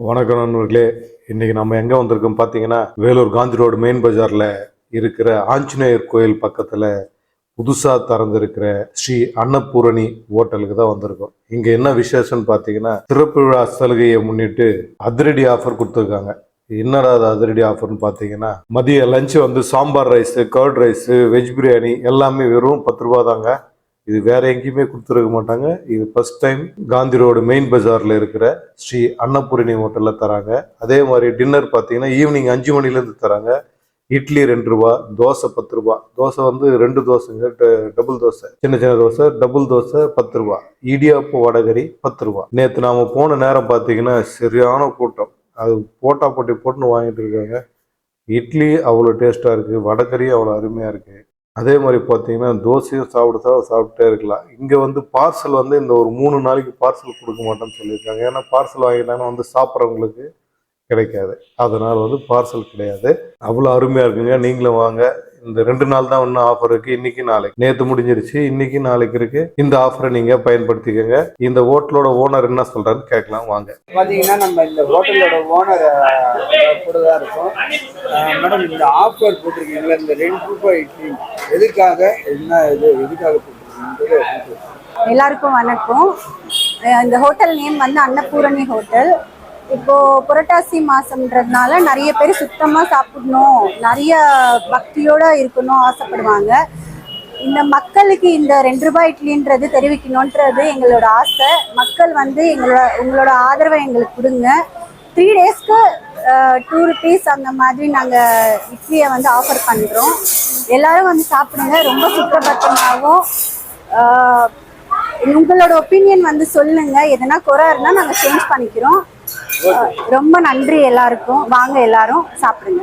வணக்கம் நண்பர்களே. இன்னைக்கு நம்ம எங்க வந்திருக்கோம் பார்த்தீங்கன்னா, வேலூர் காந்தி ரோடு மெயின் பஜார்ல இருக்கிற ஆஞ்சநேயர் கோயில் பக்கத்துல புதுசா திறந்திருக்கிற ஸ்ரீ அன்னபூரணி ஹோட்டலுக்கு தான் வந்திருக்கோம். இங்க என்ன விசேஷம்னு பார்த்தீங்கன்னா, திறப்பு விழா சலுகையை முன்னிட்டு அதிரடி ஆஃபர் கொடுத்துருக்காங்க. என்னடா அது அதிரடி ஆஃபர்னு பார்த்தீங்கன்னா, மதிய லஞ்ச் வந்து sambar rice, curd rice, veg biryani எல்லாமே வெறும் 10 ரூபா தாங்க. இது வேற எங்கேயுமே கொடுத்துருக்க மாட்டாங்க. இது first time Gandhi road main பஜார்ல இருக்கிற ஸ்ரீ அன்னபூரணி ஹோட்டல்ல தராங்க. அதே மாதிரி டின்னர் பார்த்தீங்கன்னா ஈவினிங் 5 மணிலேருந்து தராங்க. இட்லி 2 ரூபா, தோசை 10 ரூபா. தோசை வந்து 2 தோசைங்க, டபுள் தோசை, சின்ன சின்ன தோசை, டபுள் தோசை 10 ரூபா. இடியாப்பம் வடகரி 10 ரூபா. நேற்று நாம போன நேரம் பார்த்தீங்கன்னா சரியான கூட்டம். அது போட்டா போட்டி போட்டுன்னு வாங்கிட்டு இருக்காங்க. இட்லி அவ்வளோ டேஸ்டா இருக்கு, வடகரியும் அவ்வளோ அருமையா இருக்கு. அதே மாதிரி பார்த்தீங்கன்னா தோசையும் சாப்பிட்டே இருக்கலாம். இங்கே வந்து பார்சல் வந்து இந்த ஒரு 3 நாளைக்கு பார்சல் கொடுக்க மாட்டேன்னு சொல்லியிருக்காங்க. ஏன்னா பார்சல் வாங்கிட்டாங்கன்னா வந்து சாப்பிட்றவங்களுக்கு கிடைக்காது. அதனால வந்து பார்சல் கிடையாது. அவ்வளோ அருமையாக இருக்குங்க. நீங்களும் வாங்க. இந்த 2 நாள் தான் இன்னும் ஆஃபர் இருக்கு. இன்னைக்கு நாளைக்கு, நேற்று முடிஞ்சிருச்சு, இன்னைக்கு நாளைக்கு இருக்கு. இந்த ஆஃபரை நீங்க பயன்படுத்திக்கங்க. இந்த ஹோட்டலோட ஓனர் என்ன சொல்றாருன்னு கேட்கலாம் வாங்க. பார்த்தீங்கன்னா நம்ம இந்த ஹோட்டலோட ஓனர் கூட தான் இருக்கோம். மேடம், இந்த ஆஃபர் போட்டிருக்கீங்களா, இந்த 2 ரூபாய் இட்லி எதுக்காக, என்ன இது எதுக்காக போட்டிருக்கீங்க? எல்லாருக்கும் வணக்கம். இந்த ஹோட்டல் நேம் வந்து அன்னபூரணி ஹோட்டல். இப்போ புரட்டாசி மாசம்ன்றதுனால நிறைய பேர் சுத்தமாக சாப்பிடணும், நிறைய பக்தியோட இருக்கணும் ஆசைப்படுவாங்க. இந்த மக்களுக்கு இந்த 2 ரூபாய் இட்லின்றது தெரிவிக்கணுன்றது எங்களோட ஆசை. மக்கள் வந்து உங்களோட ஆதரவை எங்களுக்கு கொடுங்க. 3 டேஸ்க்கு 2 ருபீஸ் அந்த மாதிரி நாங்கள் இட்லியை வந்து ஆஃபர் பண்ணுறோம். எல்லாரும் வந்து சாப்பிடுங்க. ரொம்ப சுத்தபத்தமாகவும் உங்களோட ஒப்பீனியன் வந்து சொல்லுங்க. எதனா குறை இருந்தால் நாங்கள் சேஞ்ச் பண்ணிக்கிறோம். ரொம்ப நன்றி எல்லாருக்கும். வாங்க எல்லாரும் சாப்பிடுங்க.